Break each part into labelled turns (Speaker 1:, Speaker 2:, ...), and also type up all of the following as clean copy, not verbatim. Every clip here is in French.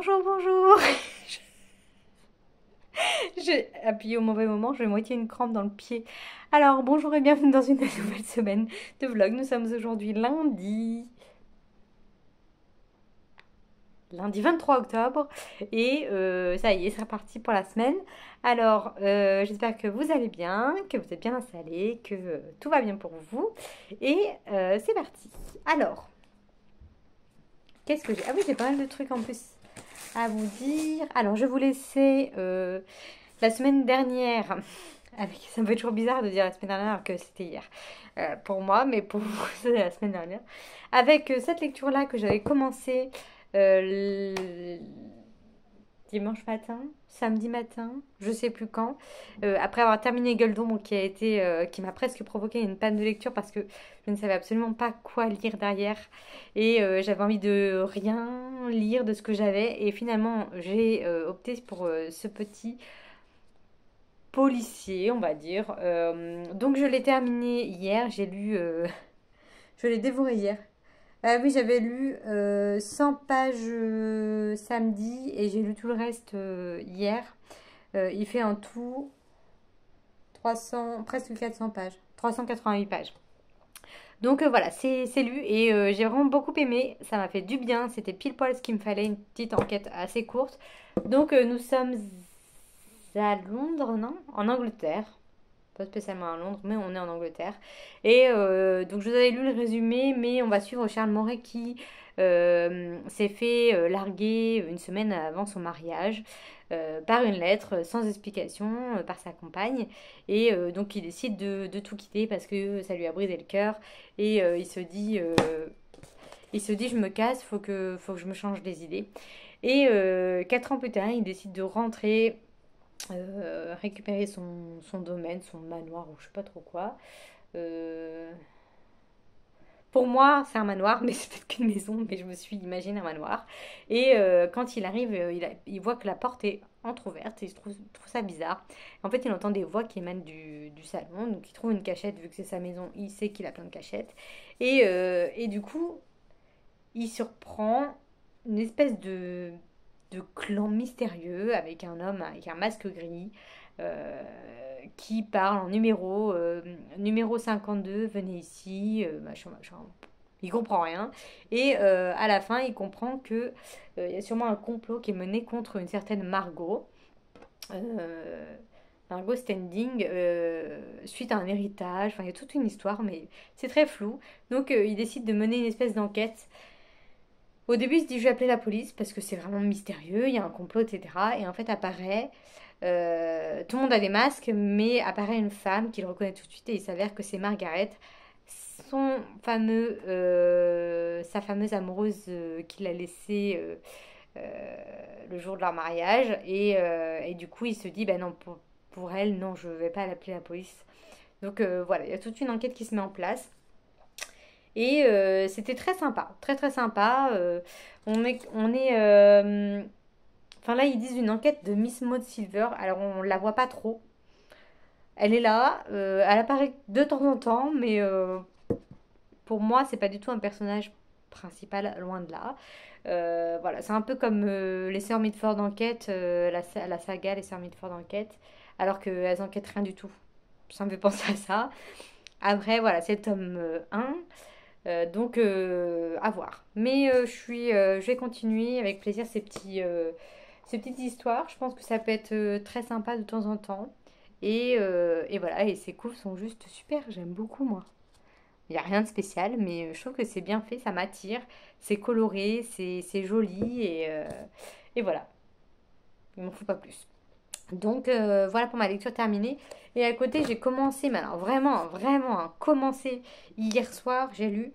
Speaker 1: Bonjour, bonjour. J'ai appuyé au mauvais moment, j'ai moitié une crampe dans le pied. Alors, bonjour et bienvenue dans une nouvelle semaine de vlog. Nous sommes aujourd'hui lundi 23 octobre et ça y est, c'est reparti pour la semaine. Alors, j'espère que vous allez bien, que vous êtes bien installés, que tout va bien pour vous. Et c'est parti. Alors, qu'est-ce que j'ai? Ah oui, j'ai pas mal de trucs en plus à vous dire. Alors, je vous laissais la semaine dernière, ça me fait toujours bizarre de dire la semaine dernière alors que c'était hier pour moi, mais pour vous, c'est la semaine dernière. Avec cette lecture-là que j'avais commencé euh, dimanche matin, samedi matin, je sais plus quand, après avoir terminé Gueule d'Ombre qui m'a presque provoqué une panne de lecture parce que je ne savais absolument pas quoi lire derrière et j'avais envie de rien lire de ce que j'avais et finalement j'ai opté pour ce petit policier, on va dire. Donc je l'ai terminé hier, je l'ai dévoré hier. Oui, j'avais lu 100 pages samedi et j'ai lu tout le reste hier. Il fait en tout 300, presque 400 pages, 388 pages. Donc voilà, c'est lu et j'ai vraiment beaucoup aimé. Ça m'a fait du bien. C'était pile poil ce qu'il me fallait, une petite enquête assez courte. Donc nous sommes à Londres, non? En Angleterre. Pas spécialement à Londres, mais on est en Angleterre. Et donc je vous avais lu le résumé, mais on va suivre Charles Moret qui s'est fait larguer une semaine avant son mariage par une lettre sans explication par sa compagne. Et donc il décide de tout quitter parce que ça lui a brisé le cœur. Et il se dit je me casse, faut que je me change des idées. Et 4 ans plus tard, il décide de rentrer récupérer son domaine, son manoir ou je sais pas trop quoi. Euh, pour moi, c'est un manoir, mais c'est peut-être qu'une maison, mais je me suis imaginé un manoir. Et quand il arrive, il voit que la porte est entrouverte et il trouve ça bizarre. En fait, il entend des voix qui émanent du salon, donc il trouve une cachette, vu que c'est sa maison, il sait qu'il a plein de cachettes. Et du coup, il surprend une espèce de clan mystérieux avec un homme avec un masque gris euh, qui parle en numéro 52, venez ici, machin, machin. Il comprend rien. Et à la fin, il comprend que il y a sûrement un complot qui est mené contre une certaine Margot. Euh, Margot Standing, suite à un héritage. Enfin, il y a toute une histoire, mais c'est très flou. Donc, il décide de mener une espèce d'enquête. Au début, il se dit je vais appeler la police parce que c'est vraiment mystérieux, il y a un complot, etc. Et en fait, tout le monde a des masques, mais apparaît une femme qu'il reconnaît tout de suite et il s'avère que c'est Margaret, sa fameuse amoureuse qu'il a laissée le jour de leur mariage. Et du coup, il se dit ben non, pour elle, non, je ne vais pas l'appeler la police. Donc voilà, il y a toute une enquête qui se met en place. Et c'était très sympa, très très sympa. Enfin là, ils disent une enquête de Miss Maud Silver. Alors on la voit pas trop. Elle est là, elle apparaît de temps en temps, mais pour moi, c'est pas du tout un personnage principal, loin de là. Voilà, c'est un peu comme les sœurs Mitford d'enquête, la saga Les sœurs Mitford d'enquête, alors qu'elles enquêtent rien du tout. Ça me fait penser à ça. Après, voilà, c'est le tome 1. Donc, à voir. Mais je vais continuer avec plaisir ces petites histoires. Je pense que ça peut être très sympa de temps en temps. Et voilà, et ces couves sont juste super. J'aime beaucoup, moi. Il n'y a rien de spécial, mais je trouve que c'est bien fait, ça m'attire. C'est coloré, c'est joli. Et voilà, il m'en faut pas plus. Donc voilà pour ma lecture terminée. Et à côté, j'ai commencé, mais alors vraiment, vraiment, hein, commencé hier soir, j'ai lu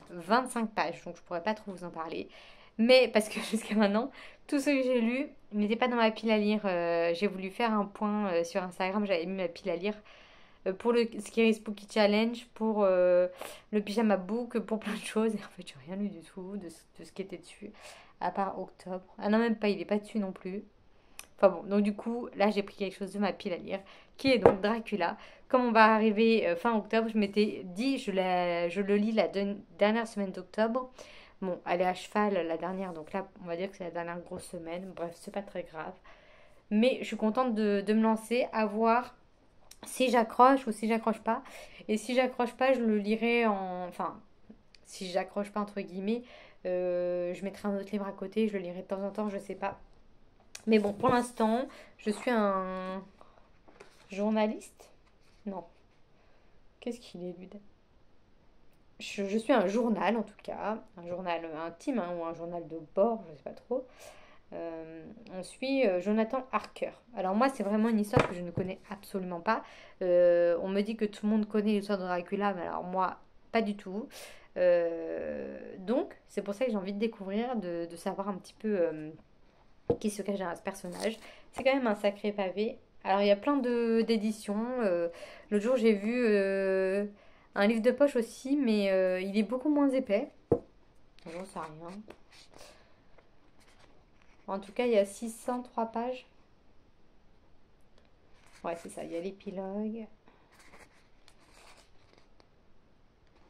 Speaker 1: 25 pages, donc je pourrais pas trop vous en parler. Mais parce que jusqu'à maintenant, tout ce que j'ai lu n'était pas dans ma pile à lire. J'ai voulu faire un point sur Instagram, j'avais mis ma pile à lire pour le Scary Spooky Challenge, pour le pyjama book, pour plein de choses. Et en fait, j'ai rien lu du tout de ce qui était dessus, à part octobre. Ah non, même pas, il est pas dessus non plus. Enfin bon, donc du coup, là j'ai pris quelque chose de ma pile à lire, qui est donc Dracula. Comme on va arriver fin octobre, je m'étais dit, je le lis la dernière semaine d'octobre. Bon, elle est à cheval la dernière, donc là on va dire que c'est la dernière grosse semaine. Bref, c'est pas très grave. Mais je suis contente de me lancer, à voir si j'accroche ou si j'accroche pas. Et si j'accroche pas, je le lirai en... Enfin, si j'accroche pas entre guillemets, je mettrai un autre livre à côté, je le lirai de temps en temps, je sais pas. Mais bon, pour l'instant, je suis un journaliste. Non, qu'est-ce qu'il est, lui? Je suis un journal, en tout cas. Un journal intime, hein, ou un journal de bord, je sais pas trop. On suit Jonathan Harker. Alors moi, c'est vraiment une histoire que je ne connais absolument pas. On me dit que tout le monde connaît l'histoire de Dracula, mais alors moi, pas du tout. Donc, c'est pour ça que j'ai envie de découvrir, de savoir un petit peu qui se cache derrière ce personnage. C'est quand même un sacré pavé. Alors, il y a plein d'éditions. L'autre jour, j'ai vu un livre de poche aussi, mais il est beaucoup moins épais. J'en sais rien. En tout cas, il y a 603 pages. Ouais, c'est ça, il y a l'épilogue.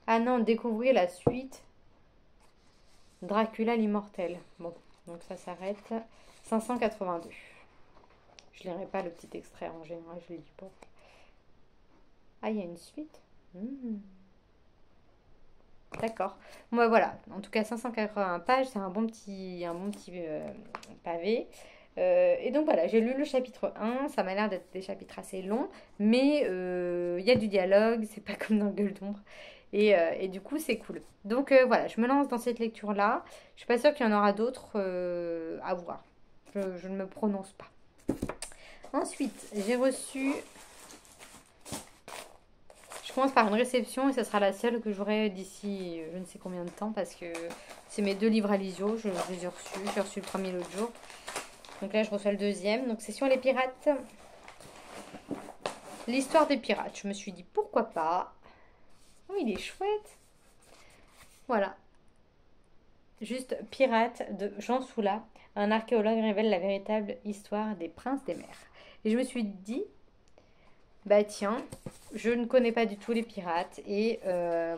Speaker 1: Ah non, découvrir la suite. Dracula l'immortel. Bon, donc ça s'arrête. 582. Je lirai pas le petit extrait en général, je le lis pas. Ah, il y a une suite. D'accord. Bon, bah, voilà. En tout cas, 580 pages, c'est un bon petit pavé. Et donc voilà, j'ai lu le chapitre 1. Ça m'a l'air d'être des chapitres assez longs, mais il y a du dialogue, c'est pas comme dans Gueule d'ombre. Et du coup, c'est cool. Donc voilà, je me lance dans cette lecture-là. Je suis pas sûre qu'il y en aura d'autres à voir. Je ne me prononce pas. Ensuite, j'ai reçu. Je commence par une réception et ce sera la seule que j'aurai d'ici je ne sais combien de temps parce que c'est mes deux livres à l'ISO. Je les ai reçus. J'ai reçu le premier l'autre jour. Donc là, je reçois le deuxième. Donc c'est sur les pirates. L'histoire des pirates. Je me suis dit pourquoi pas. Oh, il est chouette. Voilà. Juste Pirates de Jean Soula. Un archéologue révèle la véritable histoire des princes des mers. Et je me suis dit, bah tiens, je ne connais pas du tout les pirates. Et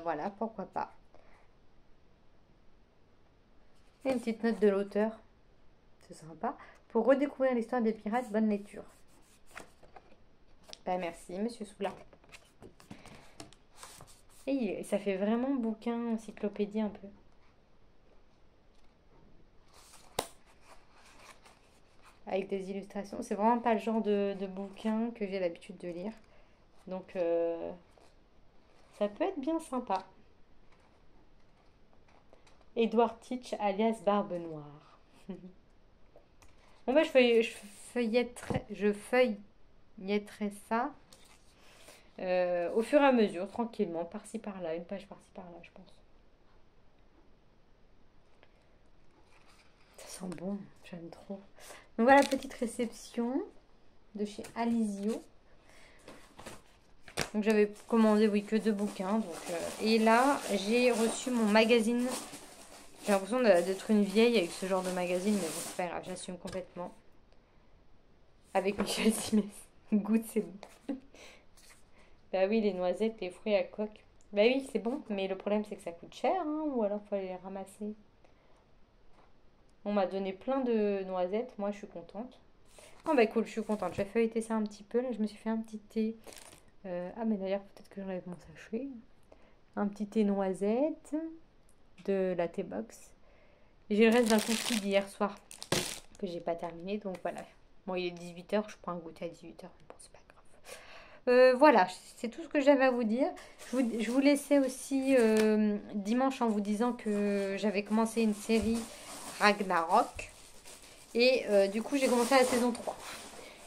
Speaker 1: voilà, pourquoi pas. Et une petite note de l'auteur. C'est sympa. Pour redécouvrir l'histoire des pirates, bonne lecture. Bah merci, monsieur Soula. Et ça fait vraiment bouquin, encyclopédie un peu. Avec des illustrations. C'est vraiment pas le genre de bouquin que j'ai l'habitude de lire. Donc ça peut être bien sympa. Edward Teach alias Barbe Noire. Bon bah je feuilletterai ça au fur et à mesure, tranquillement, par-ci par-là, une page par-ci par-là, je pense. Ça sent bon, j'aime trop. Donc voilà, petite réception de chez Alizio. Donc j'avais commandé, oui, que deux bouquins. Donc, et là, j'ai reçu mon magazine. J'ai l'impression d'être une vieille avec ce genre de magazine, mais bon, c'est pas grave, j'assume complètement. Avec Michel Simès. Goûte, c'est bon. Bah oui, les noisettes, les fruits à coque. Bah oui, c'est bon, mais le problème c'est que ça coûte cher, hein, ou alors faut aller les ramasser. On m'a donné plein de noisettes. Moi, je suis contente. Oh bah cool, je suis contente. J'ai feuilleté ça un petit peu. Là, je me suis fait un petit thé. Ah, mais d'ailleurs, peut-être que j'enlève mon sachet. Un petit thé noisette de la Tea Box. Et j'ai le reste d'un cookie d'hier soir que j'ai pas terminé. Donc voilà. Bon, il est 18h. Je prends un goûter à 18h. Bon, c'est pas grave. Voilà, c'est tout ce que j'avais à vous dire. Je vous laissais aussi dimanche en vous disant que j'avais commencé une série Ragnarok. Et du coup, j'ai commencé la saison 3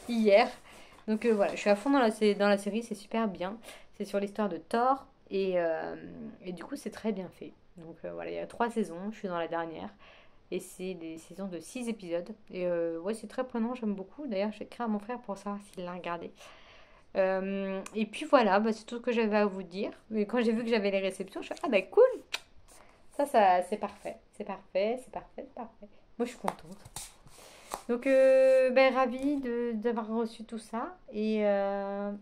Speaker 1: hier. Donc voilà, je suis à fond dans la série, c'est super bien. C'est sur l'histoire de Thor. Et du coup, c'est très bien fait. Donc voilà, il y a 3 saisons, je suis dans la dernière. Et c'est des saisons de 6 épisodes. Et ouais, c'est très prenant, j'aime beaucoup. D'ailleurs, je vais écrire à mon frère pour savoir s'il l'a regardé. Et puis voilà, bah, c'est tout ce que j'avais à vous dire. Mais quand j'ai vu que j'avais les réceptions, je suis ah bah cool, ça c'est parfait, c'est parfait, c'est parfait, c'est parfait. Moi je suis contente. Donc ben, ravie d'avoir reçu tout ça. Et hein,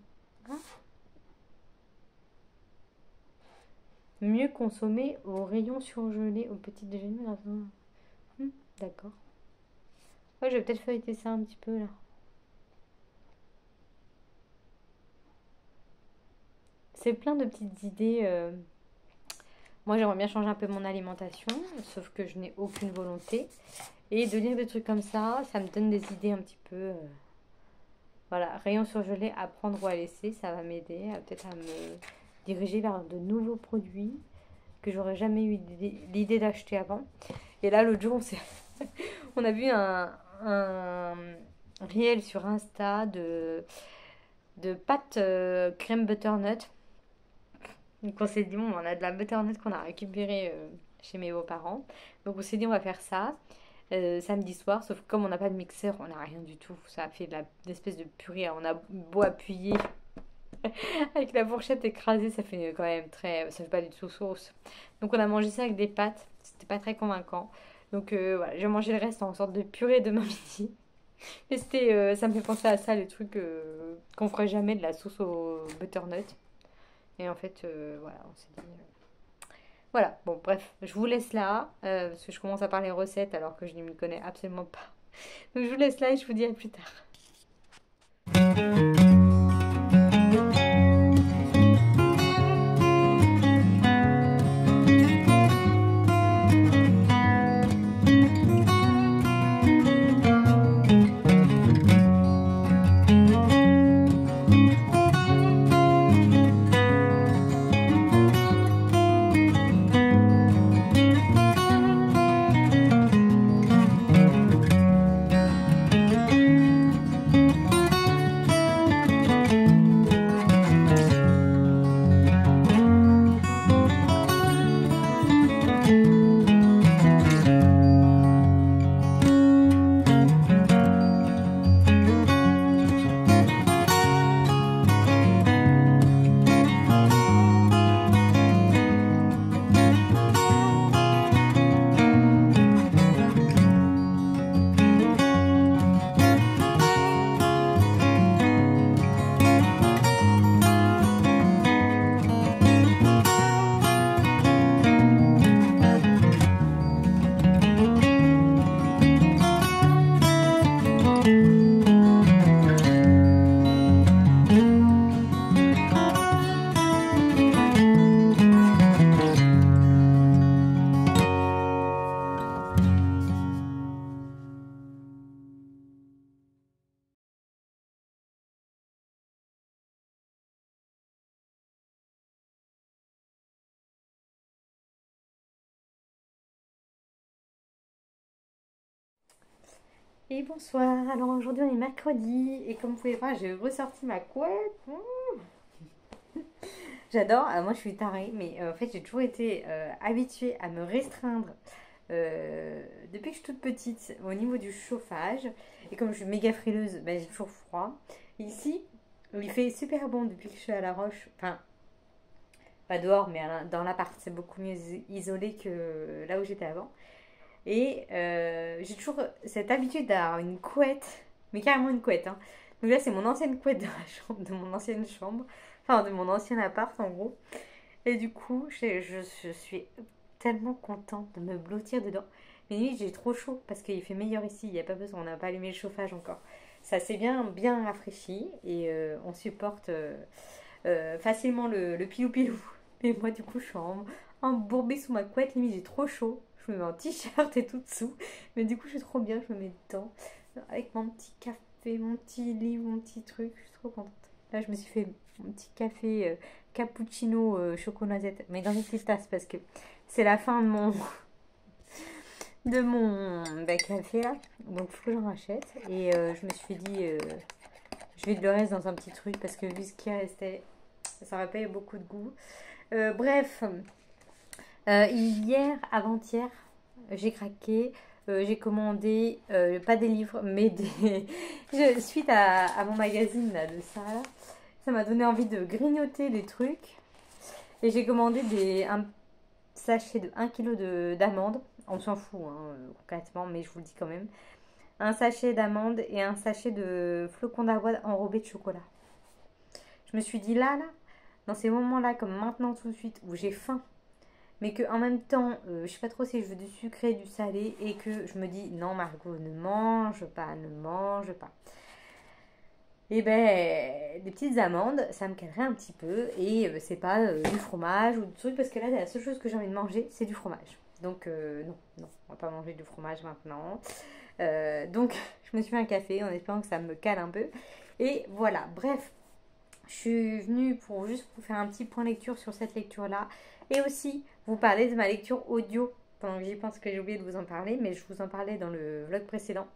Speaker 1: mieux consommer au rayon surgelé au petit déjeuner dans un... D'accord. Ouais, je vais peut-être feuilleter ça un petit peu là. C'est plein de petites idées. Moi j'aimerais bien changer un peu mon alimentation, sauf que je n'ai aucune volonté. Et de lire des trucs comme ça me donne des idées un petit peu. Voilà, rayon surgelé, à prendre ou à laisser, ça va m'aider peut-être à me diriger vers de nouveaux produits que j'aurais jamais eu l'idée d'acheter avant. Et là, l'autre jour, on a vu un réel sur Insta de pâtes crème butternut. Donc on s'est dit, bon, on a de la butternut qu'on a récupérée chez mes beaux-parents. Donc on s'est dit, on va faire ça. Samedi soir, sauf que comme on n'a pas de mixeur, on n'a rien du tout. Ça a fait l'espèce de purée. On a beau appuyer avec la fourchette écrasée, ça fait quand même très. Ça fait pas du tout sauce. Donc on a mangé ça avec des pâtes. C'était pas très convaincant. Donc voilà, j'ai mangé le reste en sorte de purée demain midi. Et ça me fait penser à ça, les trucs qu'on ferait jamais de la sauce au butternut. Et en fait, voilà, on s'est dit. Voilà, bon, bref, je vous laisse là, parce que je commence à parler recettes alors que je ne m'y connais absolument pas. Donc je vous laisse là et je vous dis à plus tard. Et bonsoir, alors aujourd'hui on est mercredi et comme vous pouvez voir j'ai ressorti ma couette. J'adore, moi je suis tarée mais en fait j'ai toujours été habituée à me restreindre depuis que je suis toute petite au niveau du chauffage. Et comme je suis méga frileuse, ben, j'ai toujours froid. Ici il fait super bon depuis que je suis à La Roche, enfin pas dehors mais dans l'appart, c'est beaucoup mieux isolé que là où j'étais avant. Et j'ai toujours cette habitude d'avoir une couette, mais carrément une couette, hein. Donc là, c'est mon ancienne couette de la chambre, de mon ancienne chambre, enfin de mon ancien appart en gros. Et du coup, je suis tellement contente de me blottir dedans. Mais limite, j'ai trop chaud parce qu'il fait meilleur ici. Il n'y a pas besoin, on n'a pas allumé le chauffage encore. Ça s'est bien rafraîchi et on supporte facilement le pilou-pilou. Mais moi, du coup, je suis embourbée sous ma couette. Limite, j'ai trop chaud. Je me mets en t-shirt et tout dessous. Mais du coup, je suis trop bien. Je me mets dedans avec mon petit café, mon petit livre, mon petit truc. Je suis trop contente. Là, je me suis fait mon petit café cappuccino chocolat noisette. Mais dans une petite tasse parce que c'est la fin de mon café là. Donc, il faut que j'en rachète. Et je me suis dit, je vais de le reste dans un petit truc parce que vu ce qui restait, ça aurait pas eu beaucoup de goût. Bref, hier, avant-hier, j'ai craqué. J'ai commandé, pas des livres, mais des. Suite à mon magazine là, de Sarah, ça m'a donné envie de grignoter des trucs. Et j'ai commandé un sachet de 1 kg d'amandes. On s'en fout, hein, concrètement, mais je vous le dis quand même. Un sachet d'amandes et un sachet de flocons d'avoine enrobés de chocolat. Je me suis dit là, dans ces moments-là, comme maintenant tout de suite, où j'ai faim, mais que en même temps, je sais pas trop si je veux du sucré, du salé, et que je me dis non Margot, ne mange pas, ne mange pas. Et ben, des petites amandes, ça me calerait un petit peu, et c'est pas du fromage ou du truc, parce que là, la seule chose que j'ai envie de manger, c'est du fromage. Donc non, non, on va pas manger du fromage maintenant. Donc je me suis fait un café en espérant que ça me cale un peu. Et voilà, bref, je suis venue pour juste vous faire un petit point lecture sur cette lecture-là. Et aussi vous parler de ma lecture audio. Pendant que j'y pense que j'ai oublié de vous en parler, mais je vous en parlais dans le vlog précédent.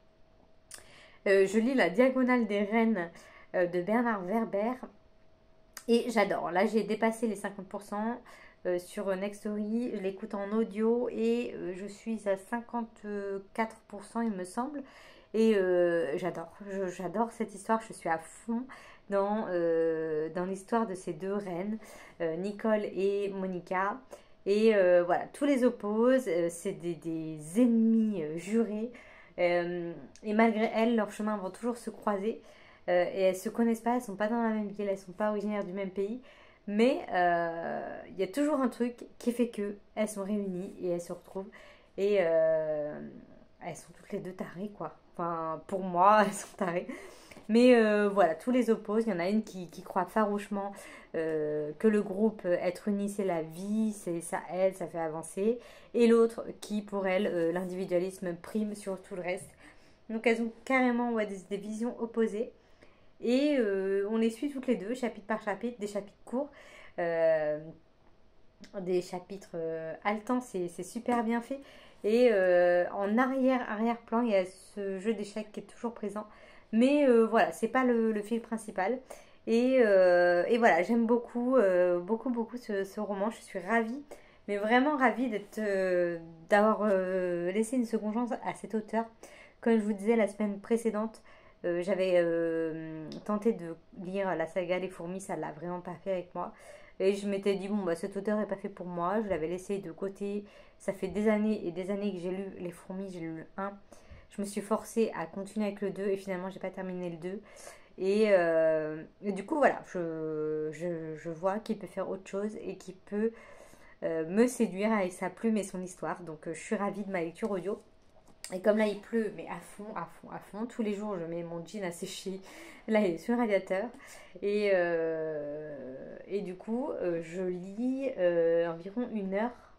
Speaker 1: Je lis La Diagonale des Reines de Bernard Werber. Et j'adore. Là, j'ai dépassé les 50% sur Nextory. Je l'écoute en audio et je suis à 54%, il me semble. Et j'adore. J'adore cette histoire. Je suis à fond dans l'histoire de ces deux reines, Nicole et Monica. Et voilà, tous les opposent. C'est des ennemis jurés. Et malgré elles, leurs chemins vont toujours se croiser. Et elles se connaissent pas, elles sont pas dans la même ville, elles sont pas originaires du même pays. Mais il y a toujours un truc qui fait que elles sont réunies et elles se retrouvent. Et elles sont toutes les deux tarées, quoi. Enfin, pour moi, elles sont tarées. Mais voilà, tous les opposent. Il y en a une qui croit farouchement que le groupe, être uni, c'est la vie, c'est ça aide, ça fait avancer. Et l'autre qui, pour elle, l'individualisme prime sur tout le reste. Donc elles ont carrément des visions opposées. Et on les suit toutes les deux, chapitre par chapitre, des chapitres courts, euh, des chapitres haletants, c'est super bien fait. Et en arrière-plan, il y a ce jeu d'échecs qui est toujours présent. Mais voilà, c'est pas le fil principal. Et voilà, j'aime beaucoup ce roman. Je suis ravie, mais vraiment ravie d'avoir laissé une seconde chance à cet auteur. Comme je vous disais la semaine précédente, j'avais tenté de lire la saga Les Fourmis, ça l'a vraiment pas fait avec moi. Et je m'étais dit, bon, bah, cet auteur est pas fait pour moi. Je l'avais laissé de côté. Ça fait des années et des années que j'ai lu Les Fourmis, j'ai lu le 1. Je me suis forcée à continuer avec le 2 et finalement, j'ai pas terminé le 2. Et du coup, voilà, je vois qu'il peut faire autre chose et qu'il peut me séduire avec sa plume et son histoire. Donc, je suis ravie de ma lecture audio. Et comme là il pleut, mais à fond, à fond, à fond, tous les jours je mets mon jean à sécher. Là il est sur le radiateur. Et du coup, je lis environ 1 heure.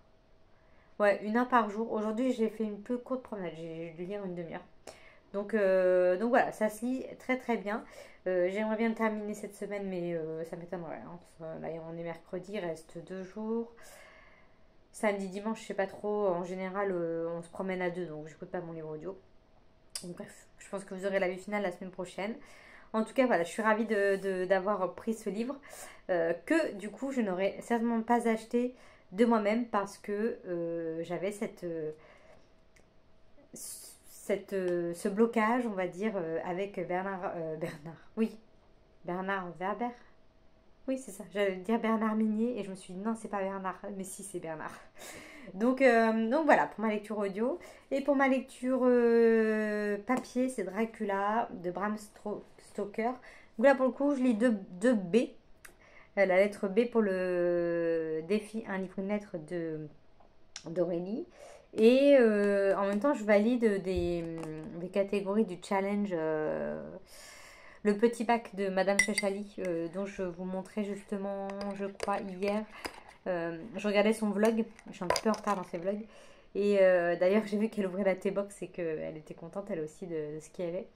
Speaker 1: Ouais, 1 heure par jour. Aujourd'hui j'ai fait une peu courte promenade, j'ai dû lire une demi-heure. Donc voilà, ça se lit très très bien. J'aimerais bien le terminer cette semaine, mais ça m'étonnerait, hein. Là on est mercredi, il reste 2 jours. Samedi, dimanche, je sais pas trop. En général, on se promène à deux, donc j'écoute pas mon livre audio. Donc, bref, je pense que vous aurez la vue finale la semaine prochaine. En tout cas, voilà, je suis ravie d'avoir pris ce livre que du coup, je n'aurais certainement pas acheté de moi-même parce que j'avais ce blocage, on va dire, avec Bernard Werber. Oui, c'est ça. J'allais dire Bernard Minier et je me suis dit non, c'est pas Bernard, mais si, c'est Bernard. Donc voilà, pour ma lecture audio. Et pour ma lecture papier, c'est Dracula de Bram Stoker. Donc là, pour le coup, je lis deux B. La lettre B pour le défi, un livre, une lettre d'Aurélie. Et en même temps, je valide des catégories du challenge. Le petit pack de Madame Chachali, dont je vous montrais justement, je crois, hier. Je regardais son vlog. Je suis un petit peu en retard dans ses vlogs. Et d'ailleurs, j'ai vu qu'elle ouvrait la T-Box et qu'elle était contente, elle aussi, de ce qu'il y avait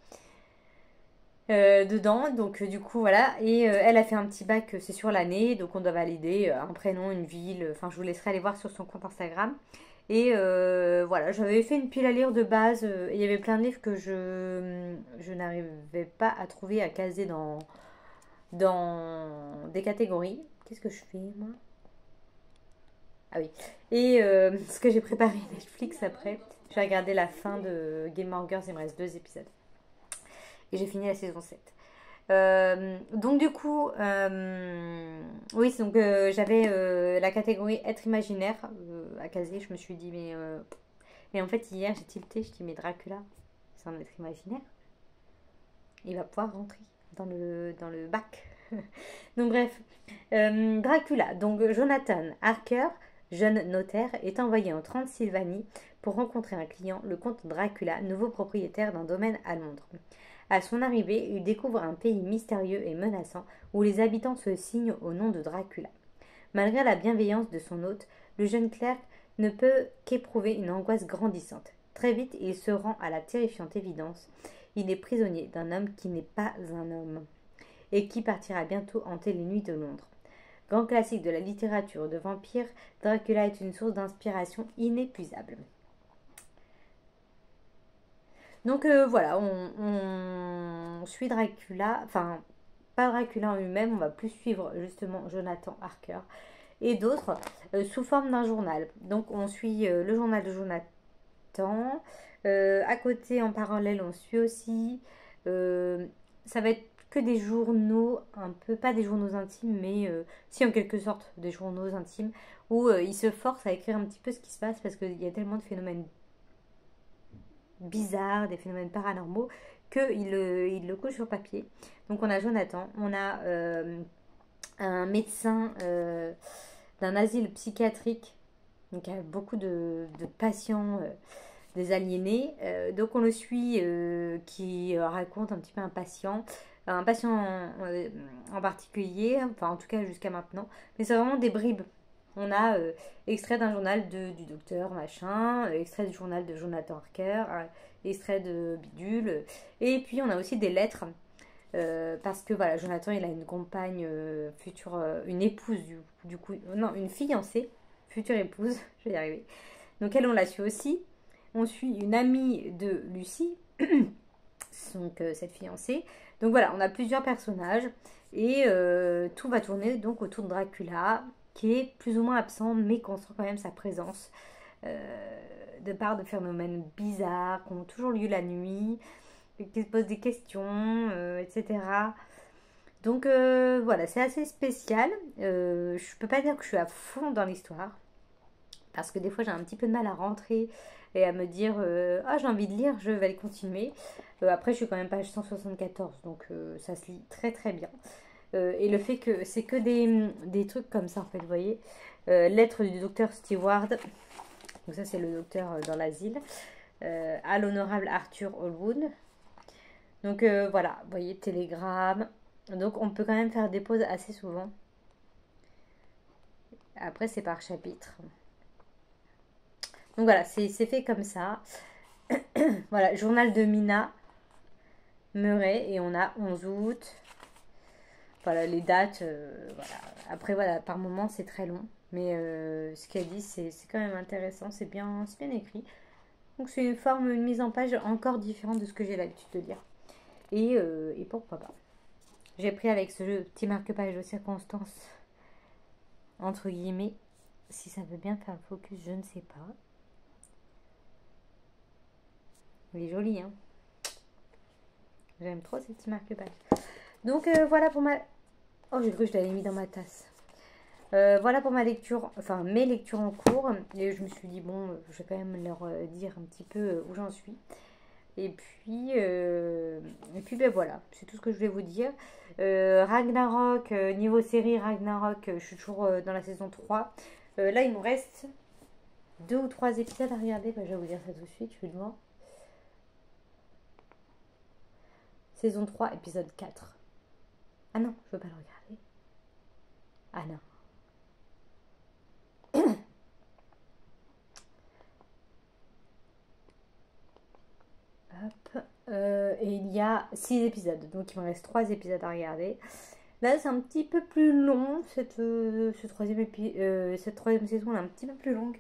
Speaker 1: dedans. Donc, du coup, voilà. Et elle a fait un petit bac, c'est sur l'année. Donc, on doit valider un prénom, une ville. Enfin, je vous laisserai aller voir sur son compte Instagram. Et voilà, j'avais fait une pile à lire de base. Et il y avait plein de livres que je n'arrivais pas à trouver, à caser dans des catégories. Qu'est-ce que je fais, moi? Ah oui. Et ce que j'ai préparé Netflix après, je vais regarder la fin de Gilmore Girls. Il me reste 2 épisodes. Et j'ai fini la saison 7. Donc du coup, oui, donc j'avais la catégorie être imaginaire à caser. Je me suis dit, mais en fait hier j'ai tilté, je dis mais Dracula, c'est un être imaginaire. Il va pouvoir rentrer dans le bac. Donc bref, Dracula, donc Jonathan Harker, jeune notaire, est envoyé en Transylvanie pour rencontrer un client, le comte Dracula, nouveau propriétaire d'un domaine à Londres. À son arrivée, il découvre un pays mystérieux et menaçant où les habitants se signent au nom de Dracula. Malgré la bienveillance de son hôte, le jeune clerc ne peut qu'éprouver une angoisse grandissante. Très vite, il se rend à la terrifiante évidence. Il est prisonnier d'un homme qui n'est pas un homme et qui partira bientôt hanter les nuits de Londres. Grand classique de la littérature de vampires, Dracula est une source d'inspiration inépuisable. Donc voilà, on suit Dracula, enfin pas Dracula en lui-même, on va plus suivre justement Jonathan Harker et d'autres sous forme d'un journal. Donc on suit le journal de Jonathan. À côté, en parallèle, on suit aussi. Ça va être que des journaux, un peu, pas des journaux intimes, mais si en quelque sorte des journaux intimes, où il se force à écrire un petit peu ce qui se passe parce qu'il y a tellement de phénomènes bizarres, des phénomènes paranormaux, qu'il le couche sur papier. Donc on a Jonathan, on a un médecin d'un asile psychiatrique, donc il y a beaucoup de patients des aliénés. Donc on le suit qui raconte un petit peu un patient en particulier, enfin en tout cas jusqu'à maintenant, mais c'est vraiment des bribes. On a extrait d'un journal du docteur machin, extrait du journal de Jonathan Harker, extrait de Bidule, et puis on a aussi des lettres. Parce que voilà, Jonathan il a une compagne future, une épouse du coup, non, une fiancée, future épouse, je vais y arriver. Donc elle, on la suit aussi. On suit une amie de Lucie, donc cette fiancée. Donc voilà, on a plusieurs personnages et tout va tourner donc autour de Dracula, qui est plus ou moins absent, mais qu'on sent quand même sa présence de part de phénomènes bizarres, qui ont toujours lieu la nuit, qui se posent des questions, etc. Donc voilà, c'est assez spécial. Je peux pas dire que je suis à fond dans l'histoire, parce que des fois j'ai un petit peu de mal à rentrer et à me dire ah j'ai envie de lire, je vais aller continuer. Après je suis quand même page 174, donc ça se lit très très bien. Et le fait que c'est que des trucs comme ça en fait, vous voyez. Lettre du docteur Stewart, donc ça c'est le docteur dans l'asile, à l'honorable Arthur Holwood. Donc voilà, vous voyez, télégramme. Donc on peut quand même faire des pauses assez souvent. Après c'est par chapitre. Donc voilà, c'est fait comme ça. Voilà, journal de Mina Murray, et on a 11 août. Voilà, les dates. Voilà. Après, voilà, par moment, c'est très long. Mais ce qu'elle dit, c'est quand même intéressant. C'est bien écrit. Donc c'est une forme, une mise en page encore différente de ce que j'ai l'habitude de lire. Et pourquoi pas. J'ai pris avec ce jeu petit marque-page de circonstances, entre guillemets. Si ça veut bien faire le focus, je ne sais pas. Il est joli, hein. J'aime trop ces petits marque-pages. Donc voilà pour ma... Oh, j'ai cru que je l'avais mis dans ma tasse. Voilà pour ma lecture, enfin mes lectures en cours. Et je me suis dit, bon, je vais quand même leur dire un petit peu où j'en suis. Et puis ben voilà, c'est tout ce que je voulais vous dire. Ragnarok, niveau série Ragnarok, je suis toujours dans la saison 3. Là, il nous reste 2 ou 3 épisodes à regarder. Bah, je vais vous dire ça tout de suite, je suis devant. Saison 3, épisode 4. Ah non, je veux pas le regarder. Ah non. Hop. Et il y a 6 épisodes, donc il me reste 3 épisodes à regarder. Là, c'est un petit peu plus long, cette troisième saison, elle est un petit peu plus longue.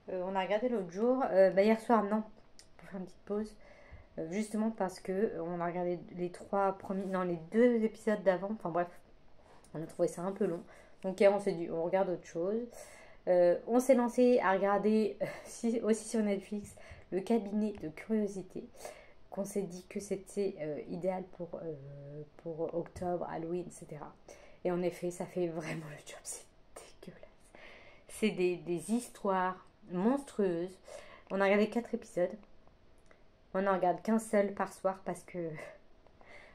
Speaker 1: On a regardé l'autre jour, hier soir, non, pour faire une petite pause. Justement parce que on a regardé les 2 épisodes d'avant. Enfin bref, on a trouvé ça un peu long. Donc hier, on s'est dit, on regarde autre chose. On s'est lancé à regarder aussi sur Netflix le cabinet de curiosité, qu'on s'est dit que c'était idéal pour octobre, Halloween, etc. Et en effet, ça fait vraiment le job, c'est dégueulasse. C'est des histoires monstrueuses. On a regardé 4 épisodes. On n'en regarde qu'un seul par soir parce que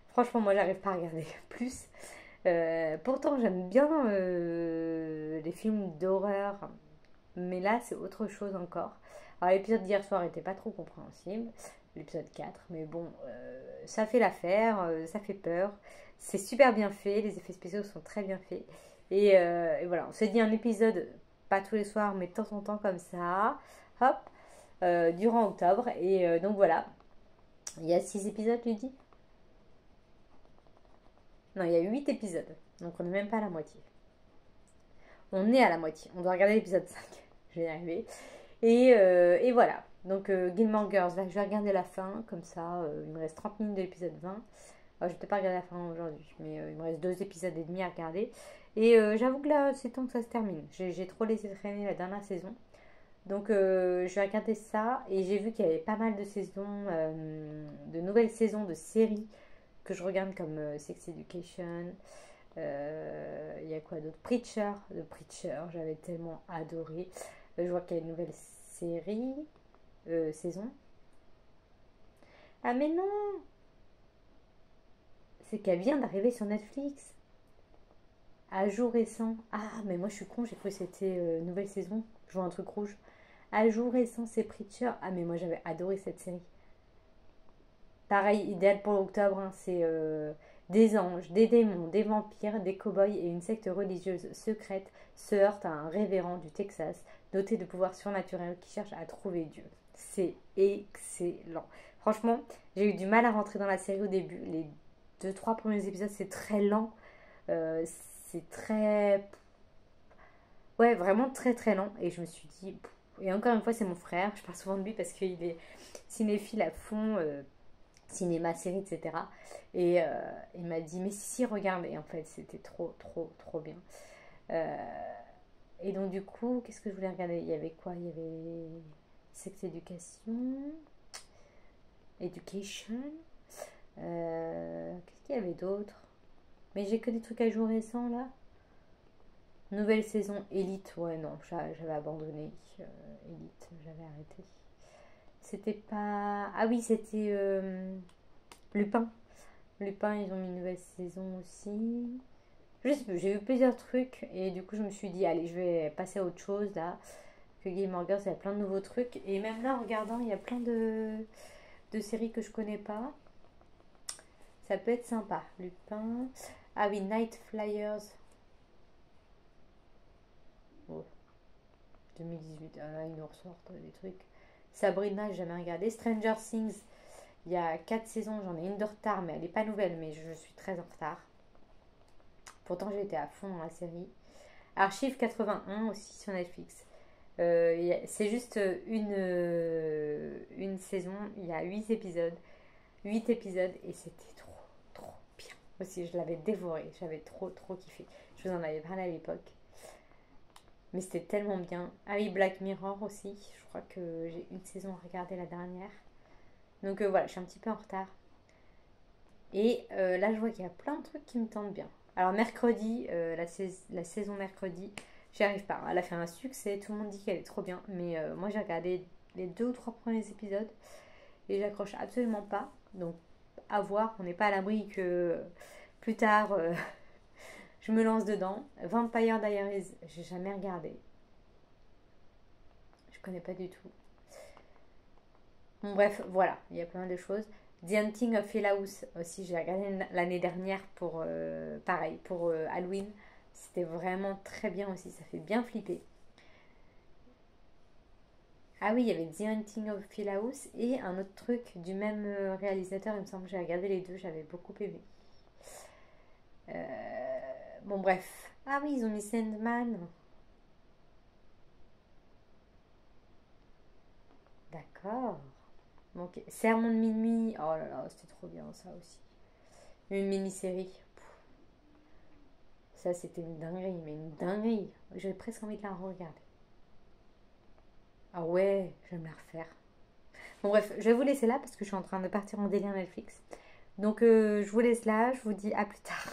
Speaker 1: franchement, moi, j'arrive pas à regarder plus. Pourtant, j'aime bien les films d'horreur, mais là, c'est autre chose encore. Alors, l'épisode d'hier soir était pas trop compréhensible, l'épisode 4, mais bon, ça fait l'affaire, ça fait peur. C'est super bien fait, les effets spéciaux sont très bien faits. Et voilà, on s'est dit un épisode, pas tous les soirs, mais de temps en temps comme ça, hop, durant octobre. Et donc voilà, il y a 6 épisodes, lui dit. Non, il y a 8 épisodes, donc on n'est même pas à la moitié. On est à la moitié, on doit regarder l'épisode 5. Je vais y arriver. Et voilà. Donc Gilmore Girls, là je vais regarder la fin, comme ça, il me reste 30 minutes de l'épisode 20. Alors, je vais peut-être pas regarder la fin aujourd'hui, mais il me reste 2 épisodes et demi à regarder. Et j'avoue que là, c'est temps que ça se termine. J'ai trop laissé traîner la dernière saison. Donc je vais regarder ça. Et j'ai vu qu'il y avait pas mal de saisons, de nouvelles saisons de séries que je regarde comme Sex Education. Il y a quoi d'autre? Preacher. The Preacher, j'avais tellement adoré. Je vois qu'il y a une nouvelle série, saison. Ah mais non, c'est qu'elle vient d'arriver sur Netflix. À jour récent. Ah mais moi je suis con, j'ai cru que c'était nouvelle saison. Je vois un truc rouge. À jour récent, c'est Preacher. Ah mais moi j'avais adoré cette série. Pareil, idéal pour octobre, hein, c'est des anges, des démons, des vampires, des cow-boys et une secte religieuse secrète se heurtent à un révérend du Texas doté de pouvoirs surnaturels qui cherche à trouver Dieu. C'est excellent. Franchement, j'ai eu du mal à rentrer dans la série au début. Les 2-3 premiers épisodes, c'est très lent. Euh, c'est très... Ouais, vraiment très très lent. Et je me suis dit... Et encore une fois, c'est mon frère. Je parle souvent de lui parce qu'il est cinéphile à fond. Cinéma, série, etc. Et il m'a dit, mais si, regarde. Et en fait, c'était trop, trop, trop bien. Euh, et donc, du coup, qu'est-ce que je voulais regarder? Il y avait quoi? Il y avait Sex Education, Education. Qu'est-ce qu'il y avait d'autre? Mais j'ai que des trucs à jour récents, là. Nouvelle saison, Elite. Ouais, non, j'avais abandonné. Elite, j'avais arrêté. C'était pas... Ah oui, c'était Lupin. Lupin, ils ont mis une nouvelle saison aussi. Je sais pas, j'ai vu plusieurs trucs et du coup je me suis dit allez je vais passer à autre chose là. Que Gilmore Girls, il y a plein de nouveaux trucs. Et même là en regardant, il y a plein de séries que je connais pas. Ça peut être sympa. Lupin. Ah oui, Night Flyers. Oh, 2018. Ah là, ils nous ressortent des trucs. Sabrina, j'ai jamais regardé. Stranger Things. Il y a 4 saisons, j'en ai une de retard, mais elle n'est pas nouvelle, mais je suis très en retard. Pourtant, j'ai été à fond dans la série. Archive 81 aussi sur Netflix. C'est juste une saison, il y a 8 épisodes. 8 épisodes et c'était trop, trop bien. Aussi, je l'avais dévoré, j'avais trop, trop kiffé. Je vous en avais parlé à l'époque. Mais c'était tellement bien. Ah oui, Black Mirror aussi. Je crois que j'ai une saison à regarder la dernière. Donc voilà, je suis un petit peu en retard. Et là, je vois qu'il y a plein de trucs qui me tentent bien. Alors, mercredi, la saison mercredi, j'y arrive pas. Elle a fait un succès, tout le monde dit qu'elle est trop bien. Mais moi, j'ai regardé les 2 ou 3 premiers épisodes et j'accroche absolument pas. Donc, à voir. On n'est pas à l'abri que plus tard, je me lance dedans. Vampire Diaries, j'ai jamais regardé. connais pas du tout. Bon, bref, voilà, il y a plein de choses. The Hunting of Hill House aussi, j'ai regardé l'année dernière pour, pareil, pour Halloween. C'était vraiment très bien aussi, ça fait bien flipper. Ah oui, il y avait The Hunting of Hill House et un autre truc du même réalisateur, il me semble que j'ai regardé les deux, j'avais beaucoup aimé. Bon, bref. Ah oui, ils ont mis Sandman. D'accord. Ok. Sermon de minuit. Oh là là, c'était trop bien ça aussi. Une mini-série. Ça, c'était une dinguerie, mais une dinguerie. J'avais presque envie de la regarder. Ah ouais, je vais me la refaire. Bon, bref, je vais vous laisser là parce que je suis en train de partir en délire Netflix. Donc, je vous laisse là. Je vous dis à plus tard.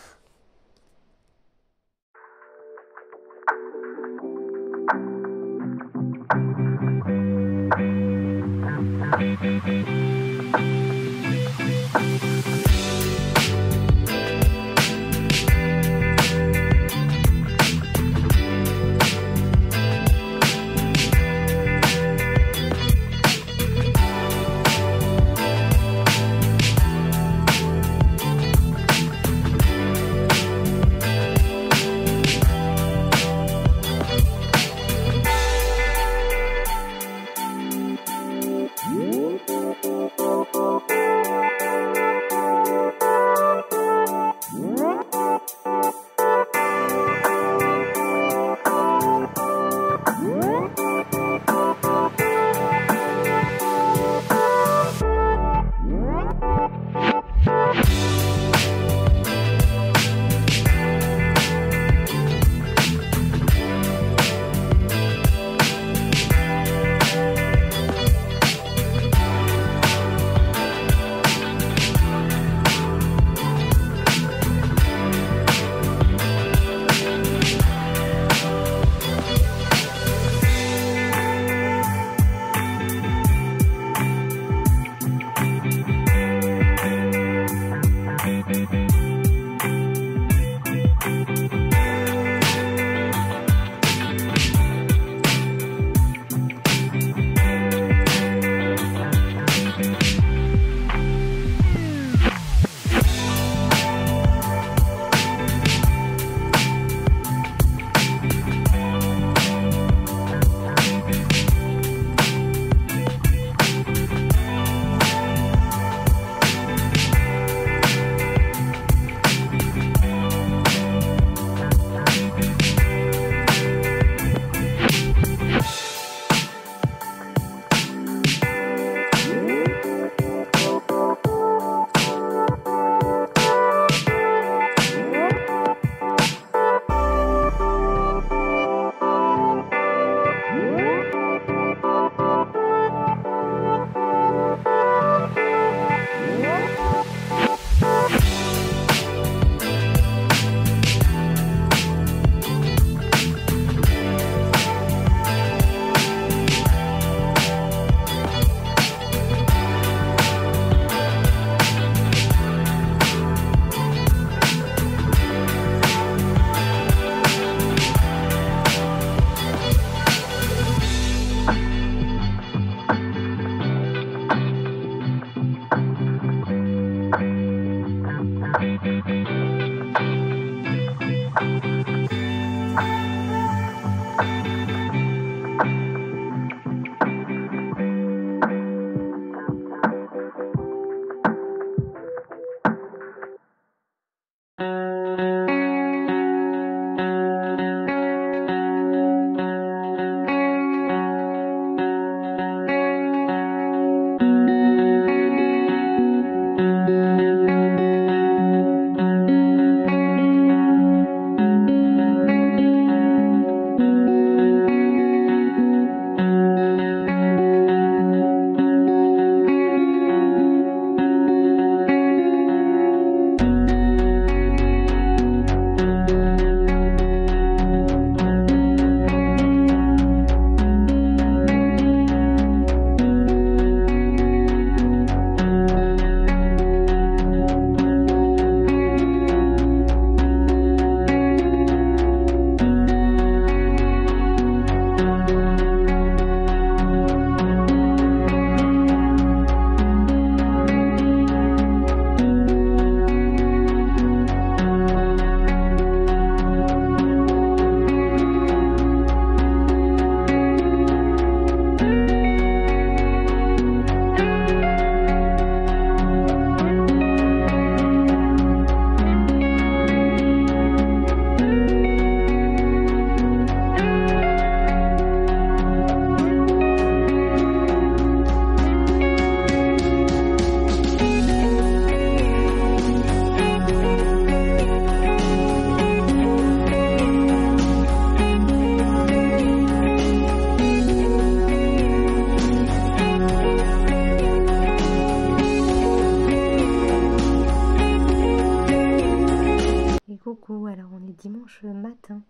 Speaker 1: coucou, alors on est dimanche matin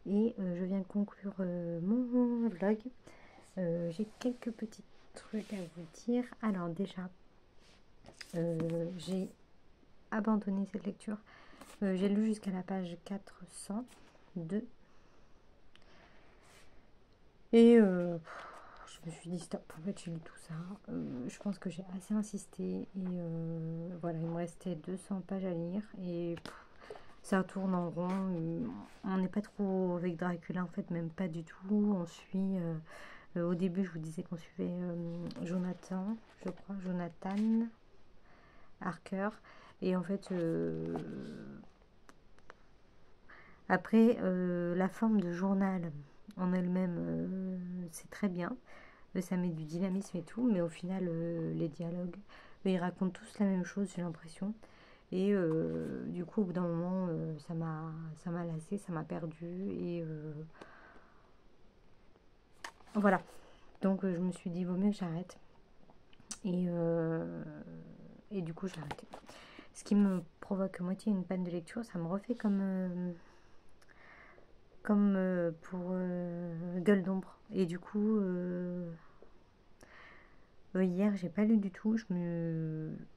Speaker 1: et je viens de conclure mon vlog. J'ai quelques petits trucs à vous dire. Alors déjà, j'ai abandonné cette lecture. J'ai lu jusqu'à la page 402 et je me suis dit stop, en fait j'ai lu tout ça. Je pense que j'ai assez insisté et voilà, il me restait 200 pages à lire et ça tourne en rond. On n'est pas trop avec Dracula, en fait, même pas du tout. On suit. Au début, je vous disais qu'on suivait Jonathan, je crois, Jonathan Harker. Et en fait, après, la forme de journal en elle-même, c'est très bien. Ça met du dynamisme et tout, mais au final, les dialogues, ils racontent tous la même chose, j'ai l'impression. Et du coup, au bout d'un moment, ça m'a lassé, ça m'a perdu. Et voilà. Donc, je me suis dit, vaut mieux que j'arrête. Et du coup, j'ai arrêté. Ce qui me provoque moitié une panne de lecture, ça me refait comme pour Gueule d'ombre. Et du coup, hier, j'ai pas lu du tout.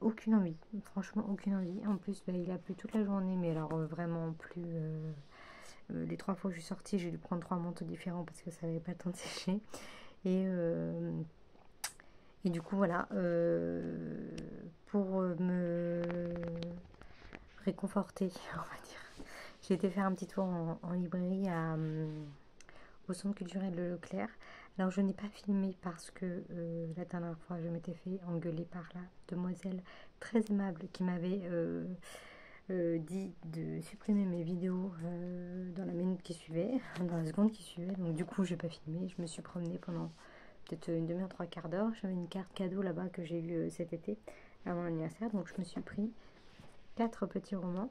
Speaker 1: Aucune envie. Franchement, aucune envie. En plus, il a plu toute la journée, mais alors vraiment plus. Les 3 fois que je suis sortie, j'ai dû prendre 3 manteaux différents parce que ça n'avait pas le temps de sécher. Et, et du coup, voilà. Pour me réconforter, on va dire, j'ai été faire un petit tour en librairie au centre culturel de Leclerc. Alors, je n'ai pas filmé parce que la dernière fois, je m'étais fait engueuler par la demoiselle très aimable qui m'avait dit de supprimer mes vidéos dans la minute qui suivait, dans la seconde qui suivait. Donc du coup, j'ai pas filmé. Je me suis promenée pendant peut-être une demi-heure, 3/4 d'heure. J'avais une carte cadeau là-bas que j'ai eue cet été à mon anniversaire. Donc je me suis pris 4 petits romans.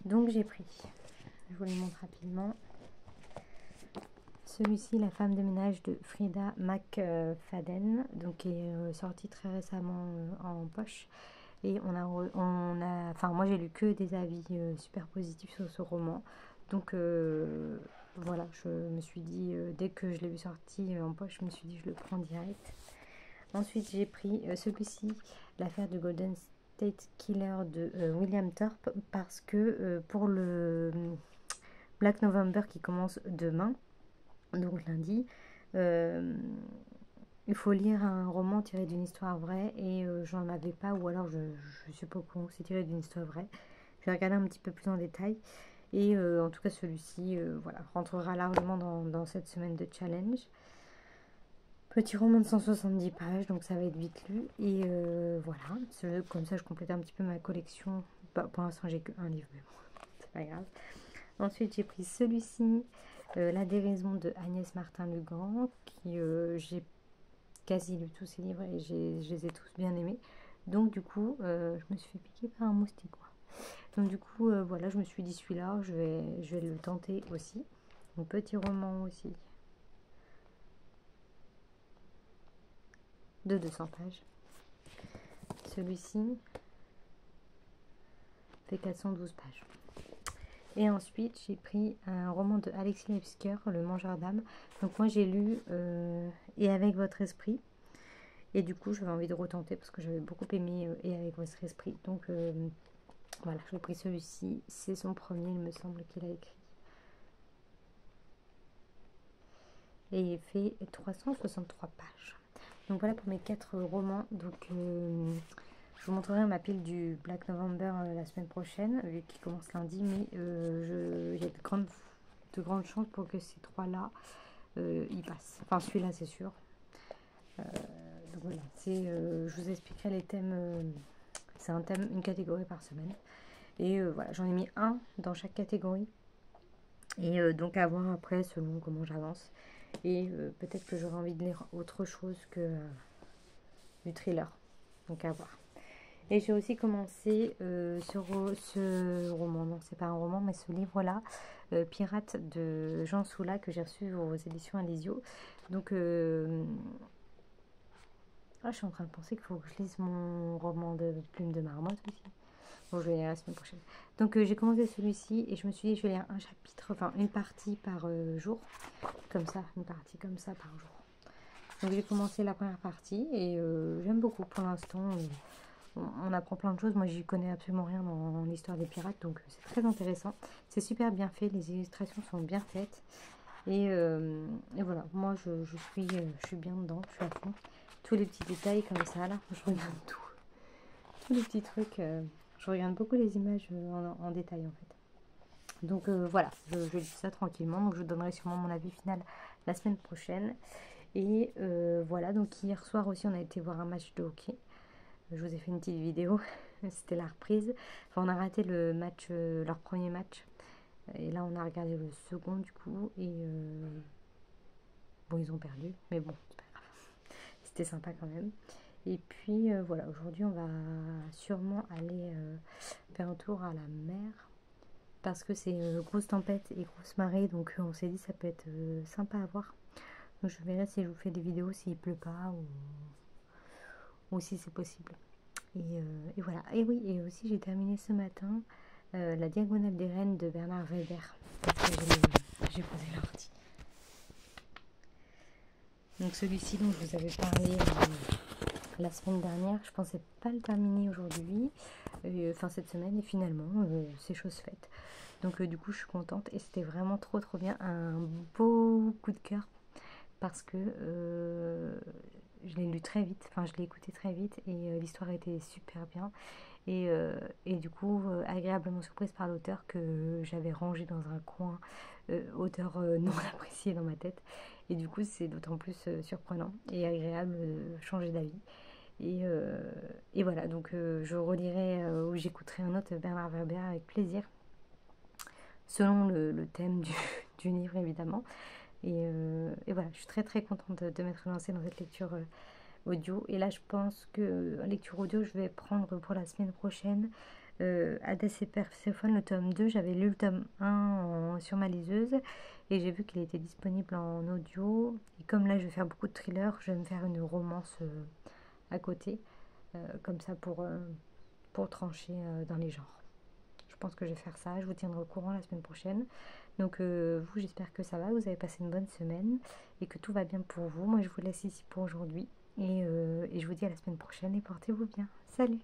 Speaker 1: Donc j'ai pris, je vous les montre rapidement. Celui-ci, La femme de ménage de Frida McFadden, donc qui est sorti très récemment en poche. Et enfin moi j'ai lu que des avis super positifs sur ce roman. Donc voilà, je me suis dit, dès que je l'ai vu sorti en poche, je me suis dit je le prends direct. Ensuite j'ai pris celui-ci, L'affaire du Golden State Killer de William Thorpe, parce que pour le Black November qui commence demain, donc lundi, il faut lire un roman tiré d'une histoire vraie et j'en avais pas, ou alors je suis pas au courant que c'est tiré d'une histoire vraie. Je vais regarder un petit peu plus en détail et en tout cas celui-ci voilà, rentrera largement dans cette semaine de challenge. Petit roman de 170 pages, donc ça va être vite lu et voilà, comme ça je complète un petit peu ma collection. Pour l'instant j'ai qu'un livre, mais bon, c'est pas grave. Ensuite j'ai pris celui-ci, La déraison de Agnès Martin-Legrand, qui j'ai quasi lu tous ces livres et je les ai tous bien aimés. Donc du coup, je me suis fait piquer par un moustique, quoi. Donc du coup, voilà, je me suis dit celui-là, je vais le tenter aussi. Un petit roman aussi de 200 pages. Celui-ci fait 412 pages. Et ensuite, j'ai pris un roman de Alexis Lebsker, Le Mangeur d'âme. Donc moi, j'ai lu Et avec votre esprit. Et du coup, j'avais envie de retenter parce que j'avais beaucoup aimé Et avec votre esprit. Donc voilà, j'ai pris celui-ci. C'est son premier, il me semble, qu'il a écrit. Et il fait 363 pages. Donc voilà pour mes 4 romans. Donc je vous montrerai ma pile du Black November la semaine prochaine, vu qu'il commence lundi. Mais il y a de grandes chances pour que ces 3-là y passent. Enfin, celui-là, c'est sûr. Donc voilà, je vous expliquerai les thèmes. C'est un thème, une catégorie par semaine. Et voilà, j'en ai mis un dans chaque catégorie. Et donc à voir après selon comment j'avance. Et peut-être que j'aurai envie de lire autre chose que du thriller. Donc à voir. Et j'ai aussi commencé ce roman, non c'est pas un roman, mais ce livre-là, Pirate de Jean Soula, que j'ai reçu aux éditions Alizio. Donc je suis en train de penser qu'il faut que je lise mon roman de Plume de Marmotte aussi. Bon, je vais y aller la semaine prochaine. Donc j'ai commencé celui-ci et je me suis dit je vais lire un chapitre, enfin une partie par jour, comme ça, une partie comme ça par jour. Donc j'ai commencé la première partie et j'aime beaucoup pour l'instant. On apprend plein de choses. Moi, j'y connais absolument rien dans l'histoire des pirates, donc c'est très intéressant. C'est super bien fait, les illustrations sont bien faites. Et voilà, moi, je suis bien dedans, je suis à fond. Tous les petits détails comme ça, là, je regarde tout. Tous les petits trucs, je regarde beaucoup les images en détail, en fait. Donc voilà, je lis ça tranquillement. Donc je donnerai sûrement mon avis final la semaine prochaine. Et voilà, donc hier soir aussi, on a été voir un match de hockey. Je vous ai fait une petite vidéo, c'était la reprise. Enfin, on a raté le match, leur premier match. Et là, on a regardé le second du coup. Et bon, ils ont perdu, mais bon, c'est pas grave. C'était sympa quand même. Et puis voilà, aujourd'hui, on va sûrement aller faire un tour à la mer. Parce que c'est grosse tempête et grosse marée. Donc on s'est dit ça peut être sympa à voir. Donc je verrai si je vous fais des vidéos s'il pleut pas ou si c'est possible. Et voilà. Et oui, et aussi j'ai terminé ce matin la Diagonale des Reines de Bernard Weber. Parce que j'ai posé l'ordi. Donc celui-ci dont je vous avais parlé la semaine dernière, je pensais pas le terminer aujourd'hui, enfin cette semaine, et finalement c'est chose faite. Donc du coup je suis contente et c'était vraiment trop bien, un beau coup de cœur parce que je l'ai lu très vite, enfin je l'ai écouté très vite et l'histoire était super bien et du coup agréablement surprise par l'auteur que j'avais rangé dans un coin, auteur non apprécié dans ma tête et du coup c'est d'autant plus surprenant et agréable de changer d'avis. Et voilà, donc je relirai ou j'écouterai un autre Bernard Werber avec plaisir, selon le thème du livre évidemment. Et voilà, je suis très contente de m'être lancée dans cette lecture audio. Et là, je pense que lecture audio, je vais prendre pour la semaine prochaine Hadès et Perséphone, le tome 2. J'avais lu le tome 1 sur ma liseuse et j'ai vu qu'il était disponible en audio. Et comme là, je vais faire beaucoup de thrillers, je vais me faire une romance à côté, comme ça pour trancher dans les genres. Je pense que je vais faire ça, je vous tiendrai au courant la semaine prochaine. Donc vous, j'espère que ça va, vous avez passé une bonne semaine et que tout va bien pour vous. Moi, je vous laisse ici pour aujourd'hui et je vous dis à la semaine prochaine et portez-vous bien. Salut!